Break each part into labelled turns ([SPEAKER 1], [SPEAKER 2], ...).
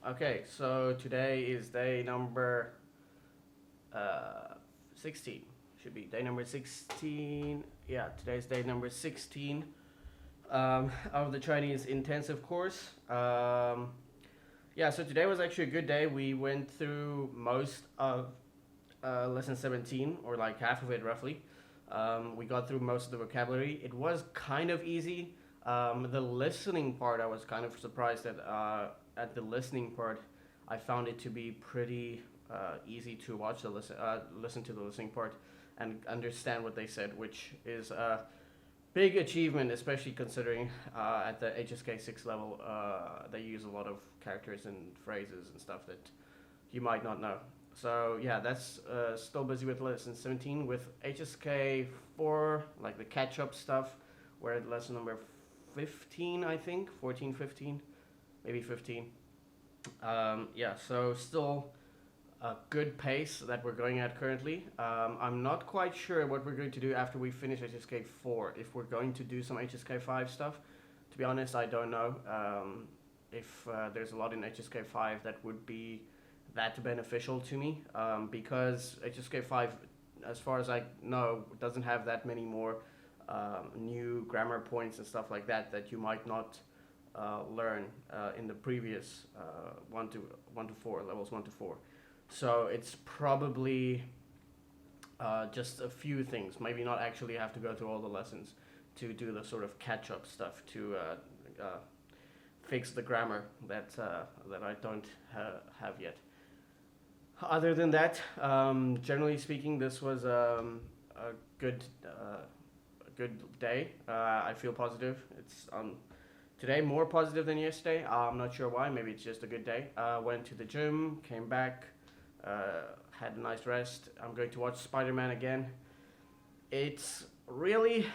[SPEAKER 1] Okay, so today is day number 16. Should be day number 16. Yeah, today's day number 16 of the Chinese intensive course. Yeah, so today was actually a good day. We went through most of lesson 17, or like half of it roughly. We got through most of the vocabulary. It was kind of easy. The listening part, I was kind of surprised at the listening part. I found it to be pretty easy to watch listen to the listening part and understand what they said, which is a big achievement, especially considering at the HSK 6 level they use a lot of characters and phrases and stuff that you might not know. So yeah, that's still busy with lesson 17. With HSK 4, like the catch up stuff, we're at lesson number 15, I think, 14, 15, maybe 15. Yeah, so still a good pace that we're going at currently. I'm not quite sure what we're going to do after we finish HSK 4. If we're going to do some HSK 5 stuff, to be honest, I don't know. If there's a lot in HSK 5 that would be that beneficial to me, because HSK 5, as far as I know, doesn't have that many more new grammar points and stuff like that you might not learn in the previous 1 to 4 levels 1 to 4. So it's probably just a few things. Maybe not actually have to go through all the lessons to do the sort of catch up stuff to fix the grammar that I don't have yet. Other than that, generally speaking, this was a good day. I feel positive. It's today more positive than yesterday. I'm not sure why. Maybe it's just a good day. Went to the gym, came back, had a nice rest. I'm going to watch Spider-Man again. It's really,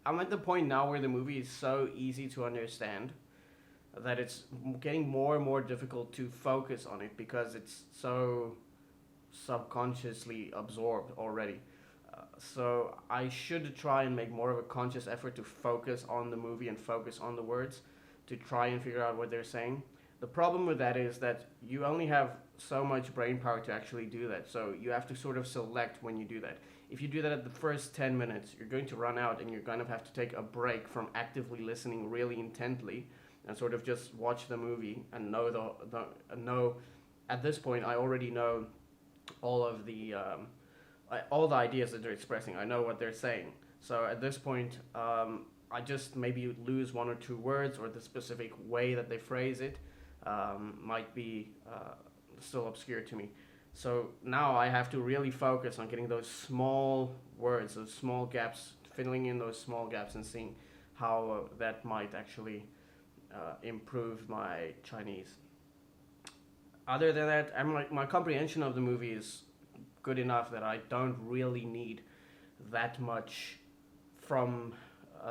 [SPEAKER 1] I'm at the point now where the movie is so easy to understand that it's getting more and more difficult to focus on it because it's so subconsciously absorbed already. So I should try and make more of a conscious effort to focus on the movie and focus on the words to try and figure out what they're saying. The problem with that is that you only have so much brain power to actually do that. So you have to sort of select when you do that. If you do that at the first 10 minutes, you're going to run out and you're going to have to take a break from actively listening really intently and sort of just watch the movie and know at this point I already know all of the all the ideas that they're expressing. I know what they're saying. So at this point, I just maybe lose one or two words, or the specific way that they phrase it might be still obscure to me. So now I have to really focus on getting those small words, those small gaps, filling in those small gaps, and seeing how that might actually improve my Chinese. Other than that, I'm like my comprehension of the movie is good enough that I don't really need that much from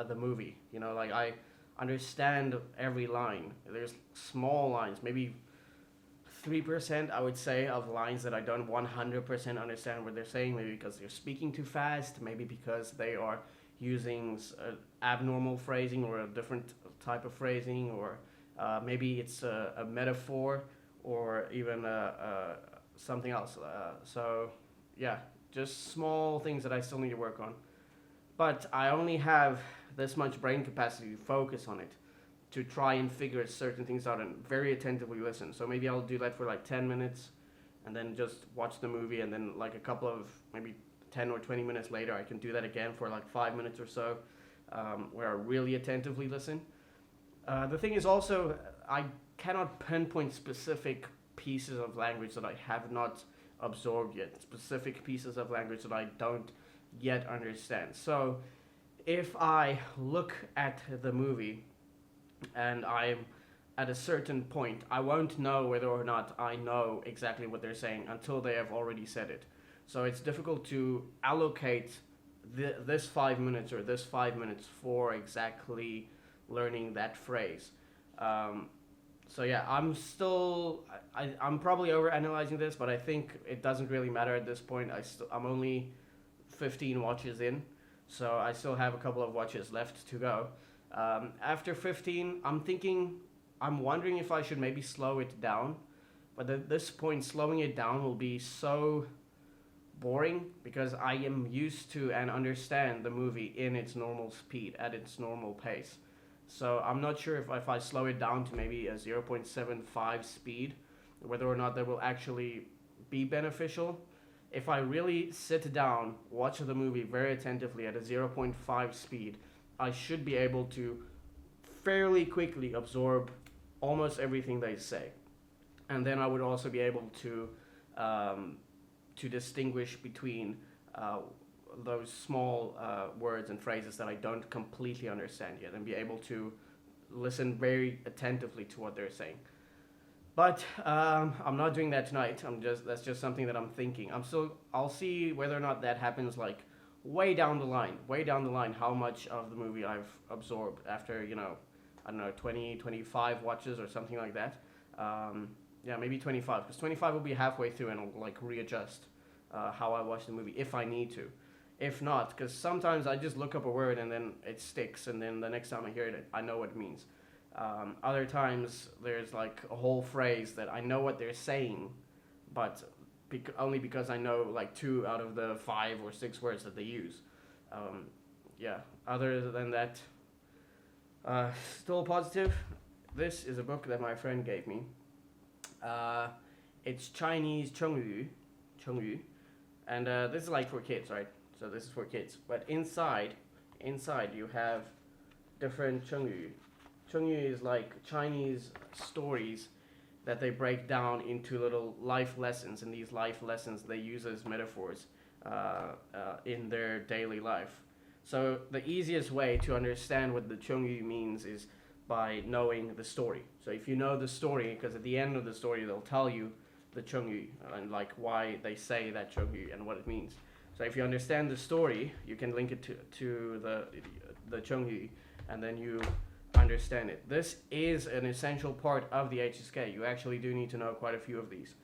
[SPEAKER 1] the movie. You know, like I understand every line. There's small lines, maybe 3% I would say of lines that I don't 100% understand what they're saying. Maybe because they're speaking too fast. Maybe because they are using abnormal phrasing or a different type of phrasing, or maybe it's a metaphor or even something else. So yeah, just small things that I still need to work on. But I only have this much brain capacity to focus on it, to try and figure certain things out and very attentively listen. So maybe I'll do that for like 10 minutes and then just watch the movie, and then like a couple of maybe 10 or 20 minutes later I can do that again for like 5 minutes or so, where I really attentively listen. The thing is also, I cannot pinpoint specific pieces of language that I have not absorbed yet, specific pieces of language that I don't yet understand. So if I look at the movie and I'm at a certain point, I won't know whether or not I know exactly what they're saying until they have already said it. So it's difficult to allocate this 5 minutes or this 5 minutes for exactly learning that phrase. So yeah, I'm probably over analyzing this, but I think it doesn't really matter at this point. I'm only 15 watches in, so I still have a couple of watches left to go. After 15, I'm thinking I'm wondering if I should maybe slow it down, but at this point, slowing it down will be so boring because I am used to and understand the movie in its normal speed, at its normal pace. So I'm not sure if I slow it down to maybe a 0.75 speed, whether or not that will actually be beneficial. If I really sit down, watch the movie very attentively at a zero point 0.5 speed, I should be able to fairly quickly absorb almost everything they say. And then I would also be able um, to distinguish between uh, those small words and phrases that I don't completely understand yet, and be able to listen very attentively to what they're saying. But I'm not doing that tonight. That's just something that I'm thinking. I'll see whether or not that happens like way down the line, how much of the movie I've absorbed after, I don't know, 20, 25 watches or something like that. Yeah, maybe 25, because 25 will be halfway through and I'll like readjust how I watch the movie if I need to. If not, because sometimes I just look up a word and then it sticks, and then the next time I hear it, I know what it means. Other times there's like a whole phrase that I know what they're saying, but only because I know like two out of the 5 or 6 words that they use. Um, yeah. Other than that, still positive. This is a book that my friend gave me. Uh, it's Chinese Chengyu, and this is like for kids, right? So this is for kids. But inside you have different Chengyu. Chengyu is like Chinese stories that they break down into little life lessons, and these life lessons they use as metaphors in their daily life. So the easiest way to understand what the Chengyu means is by knowing the story. So if you know the story, because at the end of the story they'll tell you the Chengyu and like why they say that Chengyu and what it means. So if you understand the story, you can link it to the Chengyu, and then you understand it. This is an essential part of the HSK. You actually do need to know quite a few of these.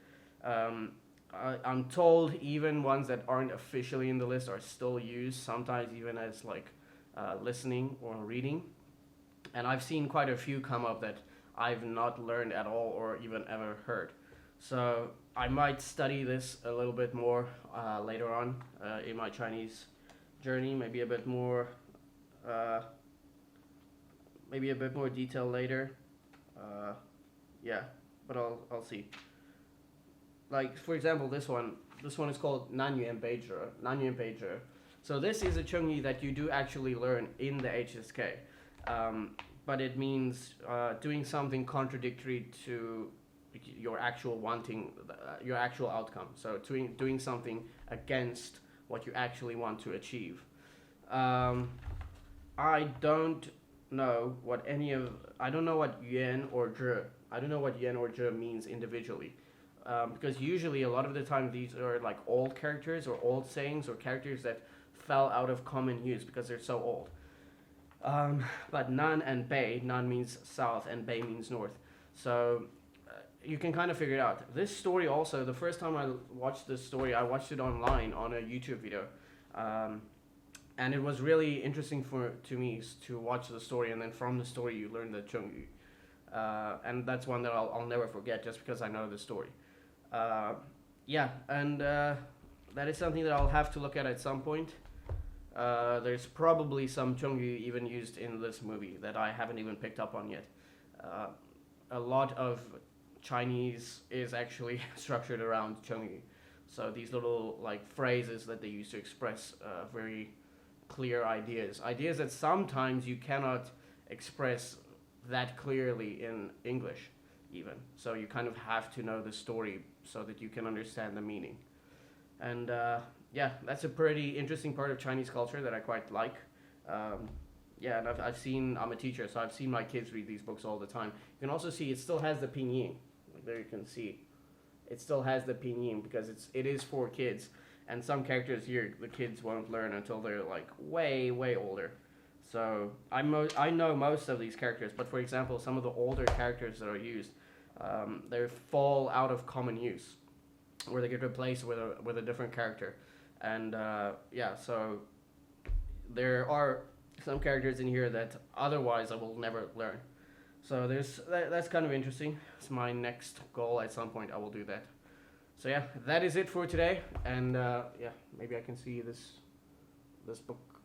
[SPEAKER 1] I'm told even ones that aren't officially in the list are still used, sometimes even as like listening or reading. And I've seen quite a few come up that I've not learned at all or even ever heard. So I might study this a little bit more later on in my Chinese journey, uh, maybe a bit more detail later. Uh, yeah, but I'll see. Like for example, this one is called Nanyuan Beizhe. So this is a chungi that you do actually learn in the HSK, but it means doing something contradictory to your actual wanting, your actual outcome. So doing something against what you actually want to achieve. I don't know what I don't know what yuan or zhe. I don't know what yuan or zhe means individually. Because usually a lot of the time these are like old characters or old sayings or characters that fell out of common use because they're so old. But nan and bei, nan means south and bei means north. So you can kind of figure it out. This story also, the first time I watched this story, I watched it online on a YouTube video. And it was really interesting to me to watch the story, and then from the story you learn the Chengyu. And that's one that I'll never forget just because I know the story. Yeah, and that is something that I'll have to look at some point. There's probably some Chengyu even used in this movie that I haven't even picked up on yet. A lot of Chinese is actually structured around Chengyu. So these little like phrases that they use to express very clear ideas that sometimes you cannot express that clearly in English even. So you kind of have to know the story so that you can understand the meaning. And yeah, that's a pretty interesting part of Chinese culture that I quite like. Yeah, and I've seen, I'm a teacher, so I've seen my kids read these books all the time. You can also see it still has the pinyin. Like there you can see. It still has the pinyin because it is for kids. And some characters here, the kids won't learn until they're like way, way older. So I know most of these characters, but for example, some of the older characters that are used, they fall out of common use, where they get replaced with a different character. And yeah, so there are some characters in here that otherwise I will never learn. So that's kind of interesting. It's my next goal. At some point, I will do that. So yeah, that is it for today. And yeah, maybe I can see this book